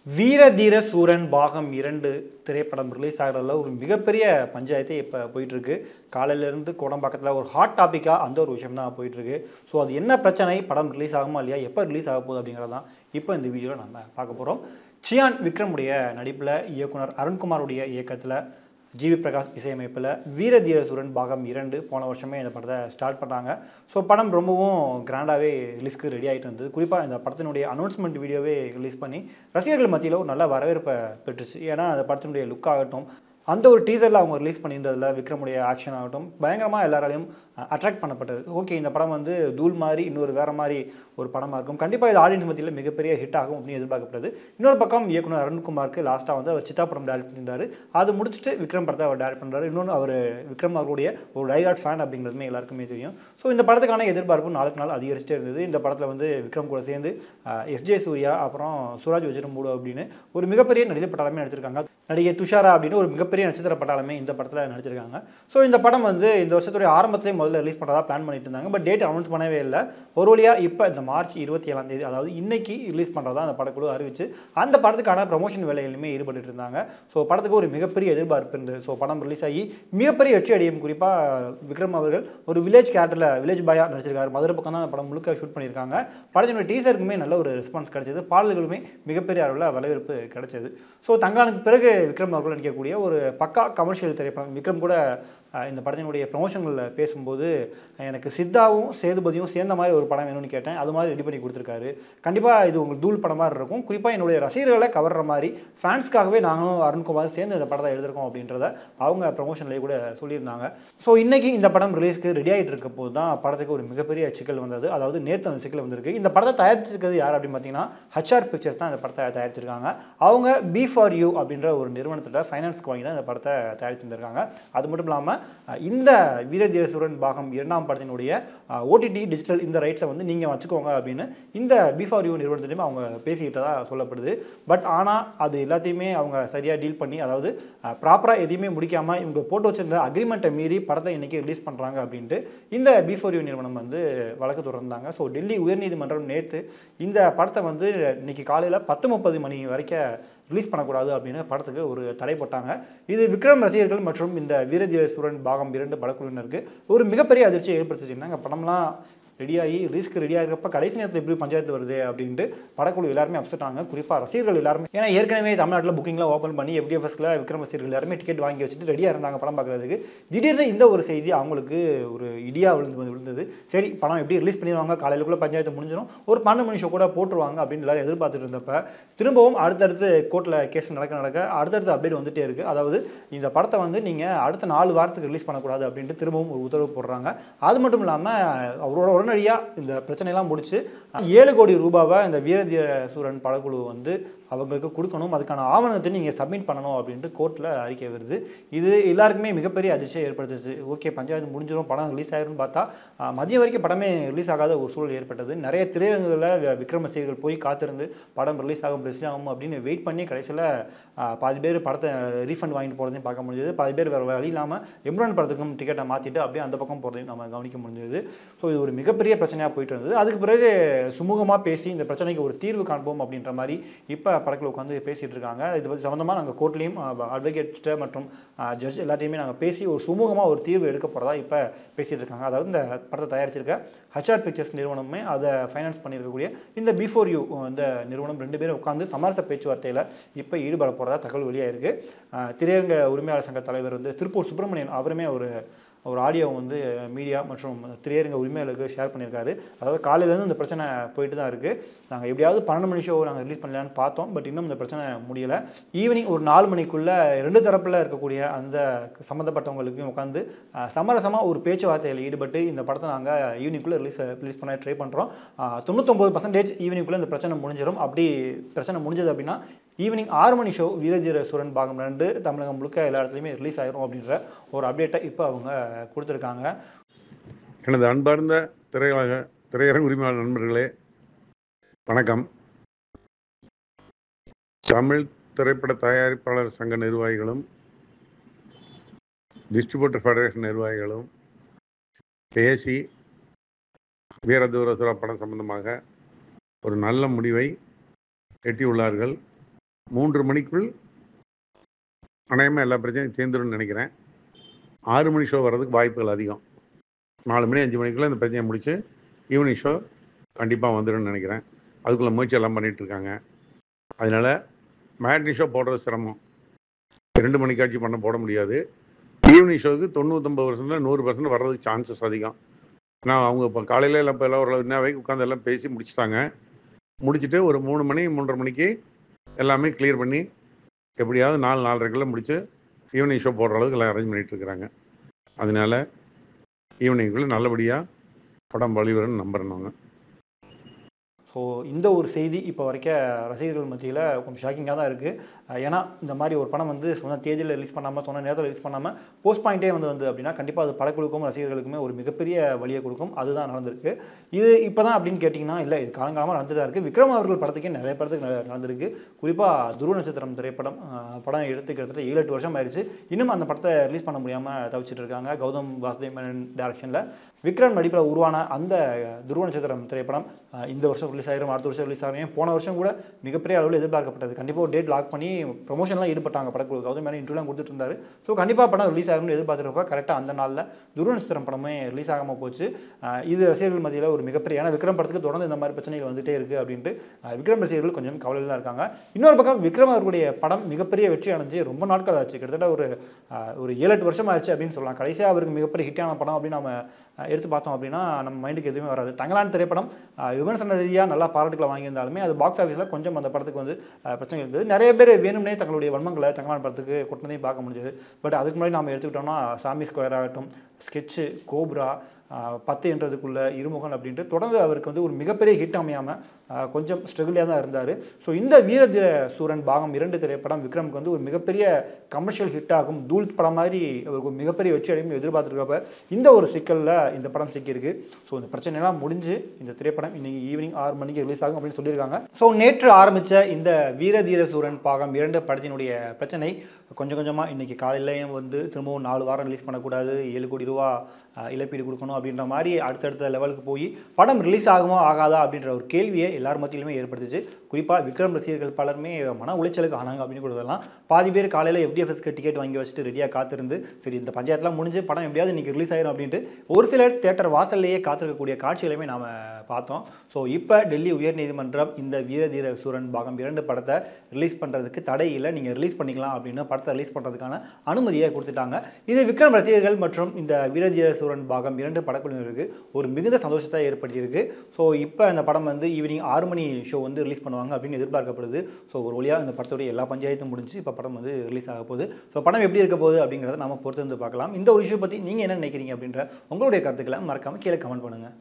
வீர தீர சூரன் பாகம் 2 திரைப்படம் ரிலீஸ் ஆகிறதுல ஒரு மிகப்பெரிய பஞ்சாயத்து இப்போ போயிட்டுருக்கு. காலையிலேருந்து கோடம்பாக்கத்தில் ஒரு ஹாட் டாப்பிக்காக அந்த ஒரு விஷயம் தான் போயிட்டுருக்கு. ஸோ அது என்ன பிரச்சனை, படம் ரிலீஸ் ஆகுமா இல்லையா, எப்போ ரிலீஸ் ஆக போகுது அப்படிங்கிறது தான் இப்போ இந்த வீடியோவில் நம்ம பார்க்க போகிறோம். சியான் விக்ரமுடைய நடிப்பில் இயக்குனர் அருண்குமாருடைய இயக்கத்தில் ஜிவி பிரகாஷ் இசையமைப்பில் வீர தீர சூரன் பாகம் 2 போன வருஷமே இந்த படத்தை ஸ்டார்ட் பண்ணாங்க. ஸோ படம் ரொம்பவும் கிராண்டாகவே ரிலீஸ்க்கு ரெடி ஆகிட்டு இருந்தது. குறிப்பாக இந்த படத்தினுடைய அனௌன்ஸ்மெண்ட் வீடியோவே ரிலீஸ் பண்ணி ரசிகர்கள் மத்தியில் ஒரு நல்ல வரவேற்பை பெற்றுச்சு. ஏன்னா அந்த படத்தினுடைய லுக் ஆகட்டும், அந்த ஒரு டீசரில் அவங்க ரிலீஸ் பண்ணியிருந்ததில் விக்ரமுடைய ஆக்ஷன் ஆகட்டும் பயங்கரமாக எல்லாராலையும் அட்ராக்ட் பண்ணப்பட்டது. ஓகே, இந்த படம் வந்து தூள் மாதிரி இன்னொரு வேறு மாதிரி ஒரு படமாக இருக்கும், கண்டிப்பாக இது ஆடியன்ஸ் மத்தியில் மிகப்பெரிய ஹிட் ஆகும் அப்படின்னு எதிர்பார்க்கப்படுது. இன்னொரு பக்கம் இயக்குனர் அருண்குமாருக்கு லாஸ்ட்டாக வந்து அவர் சித்தா படம் டேரக்ட் பண்ணியிருந்தார். அது முடிச்சுட்டு விக்ரம் படத்தை அவர் டேரக்ட் பண்ணுறாரு. இன்னொன்று அவர் விக்ரம் அவருடைய ஒரு டைஹார்ட் ஃபேன் அப்படிங்கிறதுமே எல்லாருக்குமே தெரியும். ஸோ இந்த படத்துக்கான எதிர்பார்ப்பு நாளுக்கு நாள் அதிகரிச்சுட்டே இருந்தது. இந்த படத்தில் வந்து விக்ரம் கூட சேர்ந்து எஸ்ஜே சூர்யா அப்புறம் சூராஜ் வஜ்ரமூடு அப்படின்னு ஒரு மிகப்பெரிய நடிகர் பட்டாளமே நடிச்சிருக்காங்க. நடிகை துஷாரா அப்படின்னு ஒரு மிகப்பெரிய நட்சத்திர பட்டாளமே இந்த படத்தில் நடிச்சிருக்காங்க. ஸோ இந்த படம் வந்து இந்த வருஷத்துடைய ஆரம்பத்திலே முதல்ல ரிலீஸ் பண்ணுறதா பிளான் பண்ணிட்டு இருந்தாங்க. பட் டேட் அனௌன்ஸ் பண்ணவே இல்லை. ஒரு வழியாக இப்போ இந்த மார்ச் 27 அதாவது இன்னைக்கு ரிலீஸ் பண்ணுறதா அந்த படக்குழு அறிவிச்சு அந்த படத்துக்கான ப்ரமோஷன் வேலையிலுமே ஈடுபட்டு இருந்தாங்க. ஸோ படத்துக்கு ஒரு மிகப்பெரிய எதிர்பார்ப்பு இருந்தது. ஸோ படம் ரிலீஸ் ஆகி மிகப்பெரிய வெற்றி அடையும். குறிப்பாக விக்ரம் அவர்கள் ஒரு வில்லேஜ் கேரக்டரில் வில்லேஜ் பாயா நடிச்சிருக்காரு. மதுரை பக்கம் தான் அந்த படம் முழுக்க ஷூட் பண்ணியிருக்காங்க. படத்தினுடைய டீசருக்குமே நல்ல ஒரு ரெஸ்பான்ஸ் கிடைச்சது. பாடல்களுமே மிகப்பெரிய அளவில் வரவேற்பு கிடைச்சது. ஸோ தங்கலானுக்கு பிறகு விக்ரம் அவர்கள் நடிக்கக்கூடிய ஒரு பக்கா கமர்ஷியல் திரைப்படம். விக்ரம் கூட இந்த படத்தினுடைய ப்ரமோஷன்களில் பேசும்போது எனக்கு சித்தாவும் சேதுபதியும் சேர்ந்த மாதிரி ஒரு படம் வேணும்னு கேட்டேன். அது மாதிரி ரெடி பண்ணி கொடுத்துருக்காரு. கண்டிப்பாக இது உங்களுக்கு தூள் படம் மாதிரி இருக்கும். குறிப்பாக என்னுடைய ரசிகர்களை கவர்ற மாதிரி ஃபேன்ஸ்க்காகவே நானும் அருண்குமார் சேர்ந்து இந்த படத்தை எழுதிருக்கோம் அப்படின்றத அவங்க ப்ரமோஷன்லேயே கூட சொல்லியிருந்தாங்க. ஸோ இன்றைக்கி இந்த படம் ரிலீஸ்க்கு ரெடி ஆகிட்டு இருக்க போது தான் படத்துக்கு ஒரு மிகப்பெரிய சிக்கல் வந்தது. அதாவது நேற்று அந்த சிக்கல் வந்திருக்கு. இந்த படத்தை தயாரிச்சிருக்கிறது யார் அப்படின்னு பார்த்தீங்கன்னா HR பிக்சர்ஸ் தான் இந்த படத்தை தயாரிச்சிருக்காங்க. அவங்க B4U அப்படின்ற ஒரு நிறுவனத்தோட ஃபைனான்ஸ்க்கு வாங்கி தான் இந்த படத்தை தயாரிச்சிருந்திருக்காங்க. அது மட்டும் இல்லாமல் இந்த வீர தீர சூரன் பாகம் 2 படத்தினுடைய OTT டிஜிட்டல் இந்த ரைட்ஸை வந்து நீங்கள் வச்சுக்கோங்க அப்படின்னு இந்த B4U நிறுவனத்திலையும் அவங்க பேசிக்கிட்டதாக சொல்லப்படுது. பட் ஆனால் அது எல்லாத்தையுமே அவங்க சரியாக டீல் பண்ணி, அதாவது ப்ராப்பராக எதையுமே முடிக்காமல் இவங்க போட்டு வச்சிருந்த அக்ரிமெண்ட்டை மீறி படத்தை இன்றைக்கி ரிலீஸ் பண்ணுறாங்க அப்படின்ட்டு இந்த B4U நிறுவனம் வந்து வழக்கு தொடர்ந்தாங்க. ஸோ டெல்லி உயர்நீதிமன்றம் நேற்று இந்த படத்தை வந்து இன்றைக்கி காலையில் 10:30 மணி வரைக்கும் ரிலீஸ் பண்ணக்கூடாது அப்படின்னு படத்துக்கு ஒரு தடை போட்டாங்க. இது விக்ரம் ரசிகர்கள் மற்றும் இந்த வீர தீர சூரன் பாகம் 2 படக்குழுவினருக்கு ஒரு மிகப்பெரிய அதிர்ச்சியை ஏற்படுத்திச்சுன்னா, படம்லாம் ரெடியாகி ரிலீஸ்க்கு ரெடியாக இருக்கப்போ கடைசி நேரத்தில் எப்படி பஞ்சாயத்து வருது அப்படின்ட்டு படக்குழு எல்லாருமே அப்செட் ஆனாங்க. குறிப்பாக ரசிகர்கள் எல்லாருமே, ஏன்னா ஏற்கனவே தமிழ்நாட்டில் புக்கிங்லாம் ஓப்பன் பண்ணி FDFSல விக்ரம் ரசிகர்கள் எல்லாருமே டிக்கெட் வாங்கி வச்சுட்டு ரெடியாக இருந்தாங்க படம் பார்க்குறதுக்கு. திடீர்னு இந்த ஒரு செய்தி அவங்களுக்கு ஒரு இடியா விழுந்தது. சரி, படம் எப்படி ரிலீஸ் பண்ணிடுவாங்க, காலையிலுக்குள்ளே பஞ்சாயத்து முடிஞ்சிடும், ஒரு 12 மணி ஷோ கூட போட்டுருவாங்க அப்படின்னு எல்லாரும் எதிர்பார்த்துட்டு இருந்தப்ப திரும்பவும் அடுத்தடுத்து கோர்ட்டில் கேஸ் நடக்க அடுத்தடுத்து அப்டேட் வந்துட்டே இருக்குது. அதாவது இந்த படத்தை வந்து நீங்கள் அடுத்த 4 வாரத்துக்கு ரிலீஸ் பண்ணக்கூடாது அப்படின்ட்டு திரும்பவும் ஒரு உத்தரவு போடுறாங்க. அது மட்டும் இல்லாமல் அவரோட உடனடியாக இந்த பிரச்சனையெல்லாம் முடிச்சு 7 கோடி ரூபாவை இந்த வீர தீர சூரன் படக்குழு வந்து அவங்களுக்கு கொடுக்கணும், அதுக்கான ஆவணத்தை நீங்கள் சப்மிட் பண்ணணும் அப்படின்ட்டு கோர்ட்டில் அறிக்கை வருது. இது எல்லாருக்குமே மிகப்பெரிய அதிர்ச்சியை ஏற்படுத்துச்சு. ஓகே, பஞ்சாயத்து முடிஞ்சிடும், படம் ரிலீஸ் ஆயிரும்னு பார்த்தா மதியம் வரைக்கும் படமே ரிலீஸ் ஆகாத ஒரு சூழல் ஏற்பட்டது. நிறைய திரையரங்குகளில் விக்ரம் ரசிகர்கள் போய் காத்திருந்து படம் ரிலீஸ் ஆகும் அப்படின்னு வெயிட் பண்ணி கடைசியில் பாதி பேர் படத்தை ரீஃபண்ட் வாங்கிட்டு போகிறதையும் பார்க்க முடிஞ்சது. பாதி பேர் வேறு வழி இல்லாமல் எம்ரான் படத்துக்கும் டிக்கெட்டை மாற்றிட்டு அப்படியே அந்த பக்கம் போகிறதையும் நம்ம கவனிக்க முடிஞ்சது. ஸோ இது ஒரு மிகப்பெரிய பிரச்சனையாக போயிட்டு இருந்தது. அதுக்கு பிறகு சுமூகமாக பேசி இந்த பிரச்சனைக்கு ஒரு தீர்வு காண்போம் அப்படின்ற மாதிரி இப்போ படத்தில் உட்காந்து பேசிகிட்டு இருக்காங்க. இது சம்மந்தமாக நாங்கள் கோர்ட்லேயும் அட்வொகேட் மற்றும் ஜட்ஜ் எல்லாத்தையுமே நாங்கள் பேசி ஒரு சுமூகமாக ஒரு தீர்வு எடுக்க போகிறதா இப்போ பேசிகிட்டு இருக்காங்க. அதாவது இந்த படத்தை தயாரிச்சிருக்க HR பிக்சர்ஸ் நிறுவனமே அதை ஃபைனான்ஸ் பண்ணியிருக்கக்கூடிய இந்த B4U இந்த நிறுவனம் 2 பேரும் உட்காந்து சமரச பேச்சுவார்த்தையில் இப்போ ஈடுபட போகிறதா தகவல் வெளியாக இருக்குது. திரையரங்க உரிமையாளர் சங்க தலைவர் வந்து திருப்பூர் சுப்பிரமணியன் அவருமே ஒரு ஆடியோ வந்து மீடியா மற்றும் திரையரங்க உரிமையாளருக்கு ஷேர் பண்ணியிருக்காரு. அதாவது காலையிலேருந்து இந்த பிரச்சனை போயிட்டு தான் இருக்குது. நாங்கள் எப்படியாவது 12 மணி ஷோ நாங்கள் ரிலீஸ் பண்ணலான்னு பார்த்தோம். பட் இன்னும் இந்த பிரச்சனை முடியலை. ஈவினிங் ஒரு 4 மணிக்குள்ளே 2 தரப்பில் இருக்கக்கூடிய அந்த சம்மந்தப்பட்டவங்களுக்கும் உட்காந்து சமரசமாக ஒரு பேச்சுவார்த்தையில் ஈடுபட்டு இந்த படத்தை நாங்கள் ஈவினிங்குள்ளே ரிலீஸ் பண்ண ட்ரை பண்ணுறோம். 99% ஈவினிங்குள்ளே இந்த பிரச்சனை முடிஞ்சிடும். அப்படி பிரச்சனை முடிஞ்சது அப்படின்னா ஈவினிங் 6 மணி ஷோ வீர தீர சூரன் பாகம் 2 தமிழகம் முழுக்க எல்லா இடத்துலையுமே ரிலீஸ் ஆயிரும் அப்படின்ற ஒரு அப்டேட்டை இப்போ அவங்க கொடுத்துருக்காங்க. எனது அன்பார்ந்த திரையரங்கு உரிமையாளர் நண்பர்களே, வணக்கம். தமிழ் திரைப்பட தயாரிப்பாளர் சங்க நிர்வாகிகளும் டிஸ்ட்ரிபியூட்டர் ஃபெடரேஷன் நிர்வாகிகளும் பேசி வீர தீர சூரன் படம் சம்பந்தமாக ஒரு நல்ல முடிவை எட்டியுள்ளார்கள். 3 மணிக்குள் அநேகமாக எல்லா பிரச்சனையும் தீர்ந்துரும்னு நினைக்கிறேன். 6 மணி ஷோ வர்றதுக்கு வாய்ப்புகள் அதிகம். 4 மணி 5 மணிக்குள்ளே இந்த பிரச்சனையை முடிச்சு ஈவினிங் ஷோ கண்டிப்பாக வந்துடும்னு நினைக்கிறேன். அதுக்குள்ள முயற்சி எல்லாம் பண்ணிட்டு இருக்காங்க. அதனால மேட்னி ஷோ போடுறது சிரமம். 2 மணிக்காட்சி போட முடியாது. ஈவினிங் ஷோவுக்கு 99% 100% வர்றதுக்கு சான்சஸ் அதிகம். ஏன்னா அவங்க இப்போ காலையில் எல்லாம் இப்போ எல்லாம் ஒரு இன்னைக்கு உட்காந்து எல்லாம் பேசி முடிச்சுட்டாங்க. முடிச்சுட்டு ஒரு 3 மணி 3:30 மணிக்கு எல்லாமே கிளியர் பண்ணி எப்படியாவது 4-4:30 முடிச்சு ஈவினிங் ஷோ போடுற அளவுக்கு எல்லாம் அரேஞ்ச் பண்ணிட்டு இருக்கிறாங்க. அதனால ஈவினிங்குள்ளே நல்லபடியாக படம் வெளிவரும்னு நம்புறேன் நாங்கள். ஸோ இந்த ஒரு செய்தி இப்போ வரைக்கும் ரசிகர்கள் மத்தியில் கொஞ்சம் ஷாக்கிங்காக தான் இருக்குது. ஏன்னா இந்த மாதிரி ஒரு படம் வந்து சொன்ன தேதியில் ரிலீஸ் பண்ணாமல் சொன்ன நேரத்தில் ரிலீஸ் பண்ணாமல் போஸ்ட் பாயிண்ட்டே வந்து அப்படின்னா கண்டிப்பாக அது படக்குழுக்கும் ரசிகர்களுக்குமே ஒரு மிகப்பெரிய வழியை கொடுக்கும். அதுதான் நடந்திருக்கு. இது இப்போ தான் அப்படின்னு கேட்டிங்கன்னா இல்லை, இது காலங்காலமாக நடந்துட்டு தான் இருக்குது. விக்ரம் அவர்கள் படத்துக்கே நிறைய படத்துக்கு நடந்திருக்கு. குறிப்பாக துருவ நட்சத்திரம் திரைப்படம் படம் எடுத்து கிட்டத்தட்ட 7-8 வருஷம் ஆயிடுச்சு. இன்னும் அந்த படத்தை ரிலீஸ் பண்ண முடியாமல் தவிச்சிட்டு இருக்காங்க. கௌதம் வாசுதேவ் மேனன் டைரக்ஷனில் விக்ரம் நடிப்பில் உருவான அந்த துருவ நட்சத்திரம் திரைப்படம் இந்த வருஷம் ரிலீஸ் ஆகிரும், அடுத்த வருஷம் ரிலீஸ் ஆகும். போன வருஷம் கூட மிகப்பெரிய அளவில் எதிர்பார்க்கப்பட்டது. கண்டிப்பாக ஒரு டேட் லாக் பண்ணி ப்ரொமோஷன்லாம் ஈடுபட்டாங்க படக்குழு. கௌதம் மேனன் இன்டர்வியூலாம் கொடுத்துட்டு இருந்தாரு. ஸோ கண்டிப்பாக படம் ரிலீஸ் ஆகும்னு எதிர்பார்த்துருப்பா. கரெக்டாக அந்த நாளில் துருவ நட்சத்திரம் படமே ரிலீஸ் ஆகாமல் போச்சு. இது ரசிகர்கள் மத்தியில் ஒரு மிகப்பெரிய, ஏன்னா விக்ரம் படத்துக்கு தொடர்ந்து இந்த மாதிரி பிரச்சனைகள் வந்துட்டே இருக்குது அப்படின்ட்டு விக்ரம் ரசிகர்கள் கொஞ்சம் கவலையில் தான் இருக்காங்க. இன்னொரு பக்கம் விக்ரம் அவர்களுடைய படம் மிகப்பெரிய வெற்றி அடைஞ்சு ரொம்ப நாட்கள் ஆச்சு. கிட்டத்தட்ட ஒரு 7-8 வருஷம் ஆச்சு அப்படின்னு சொல்லலாம். கடைசியாக அவருக்கு மிகப்பெரிய ஹிட்டான படம் அப்படின்னு நம்ம எடுத்து பார்த்தோம் அப்படின்னா நம்ம மைண்டுக்கு எதுவுமே வராது. தங்கலான் திரைப்படம் விமர்சன ரீதியாக நல்லா பாராட்டுகளை வாங்கியிருந்தாலுமே அது பாக்ஸ் ஆஃபீஸில் கொஞ்சம் அந்த படத்துக்கு வந்து பிரச்சனை இருந்தது. நிறைய பேர் வேணும்னே தங்களுடைய வன்மங்களை தங்கலான் படத்துக்கு கொட்டினதையும் பார்க்க முடிஞ்சது. பட் அதுக்கு முன்னாடி நம்ம எடுத்துக்கிட்டோம்னா சாமி ஸ்கொயர் ஆகட்டும், ஸ்கெட்சு, கோப்ரா, 10 என்றதுக்குள்ள இருமுகன் அப்படின்ட்டு தொடர்ந்து அவருக்கு வந்து ஒரு மிகப்பெரிய ஹிட் அமையாமல் கொஞ்சம் ஸ்ட்ரகிளியாக தான் இருந்தார். ஸோ இந்த வீரதீர சூரன் பாகம் 2 திரைப்படம் விக்ரமுக்கு வந்து ஒரு மிகப்பெரிய கமர்ஷியல் ஹிட் ஆகும், தூள் படம் மாதிரி அவருக்கு ஒரு மிகப்பெரிய வெற்றி அடையும் எதிர்பார்த்துருக்கப்ப இந்த ஒரு சிக்கலில் இந்த படம் சிக்கியிருக்கு. ஸோ இந்த பிரச்சனைலாம் முடிஞ்சு இந்த திரைப்படம் இன்னைக்கு ஈவினிங் 6 மணிக்கு ரிலீஸ் ஆகும் அப்படின்னு சொல்லியிருக்காங்க. ஸோ நேற்று ஆரம்பித்த இந்த வீரதீர சூரன் பாகம் 2 படத்தினுடைய பிரச்சனை கொஞ்சம் கொஞ்சமாக இன்றைக்கி காலையிலையும் வந்து திரும்பவும் 4 வாரம் ரிலீஸ் பண்ணக்கூடாது, 7 கோடி ரூபா இழப்பீடு கொடுக்கணும் அப்படின்ற மாதிரி அடுத்தடுத்த லெவலுக்கு போய் படம் ரிலீஸ் ஆகுமா ஆகாதா அப்படின்ற ஒரு கேள்வியை எல்லார் மத்தியிலுமே ஏற்படுத்துச்சு. குறிப்பாக விக்ரம் ரசிகர்கள் பலருமே மன உளைச்சலுக்கு ஆனாங்க அப்படின்னு கூட சொல்லலாம். பாதி பேர் காலையில் FDFSக்கு டிக்கெட் வாங்கி வச்சுட்டு ரெடியாக காத்திருந்து சரி இந்த பஞ்சாயத்துலாம் முடிஞ்சு படம் எப்படியாவது இன்றைக்கி ரிலீஸ் ஆயிரும் அப்படின்ட்டு ஒரு சிலர் தேட்டர் வாசல்லையே காத்திருக்கக்கூடிய காட்சிகளையுமே நாம் பார்த்தோம். ஸோ இப்போ டெல்லி உயர்நீதிமன்றம் இந்த வீரதீர சூரன் பாகம் 2 படத்தை ரிலீஸ் பண்ணுறதுக்கு தடை இல்லை, நீங்கள் ரிலீஸ் பண்ணிக்கலாம் அப்படின்னு படத்தை ரிலீஸ் பண்ணுறதுக்கான அனுமதியை கொடுத்துட்டாங்க. இது விக்ரம் ரசிகர்கள் மற்றும் இந்த வீரதீர சூரன் பாகம் 2 படக்குழுவினருக்கு ஒரு மிகுந்த சந்தோஷத்தை ஏற்படுத்தியிருக்கு. ஸோ இப்போ இந்த படம் வந்து ஈவினிங் 6 மணி ஷோ வந்து ரிலீஸ் பண்ணுவாங்க அப்படின்னு எதிர்பார்க்கப்படுது. ஸோ ஒரு வழியாக இந்த படத்துடைய எல்லா பஞ்சாயத்தும் முடிஞ்சு இப்போ படம் வந்து ரிலீஸ் ஆக போகுது. ஸோ படம் எப்படி இருக்க போகுது அப்படிங்கிறத நம்ம பொறுத்து வந்து பார்க்கலாம். இந்த ஒரு இஷ்யூ பற்றி நீங்கள் என்ன நினைக்கிறீங்க அப்படின்ற உங்களுடைய கருத்துக்களை மறக்காமல் கீழே கமெண்ட் பண்ணுங்கள்.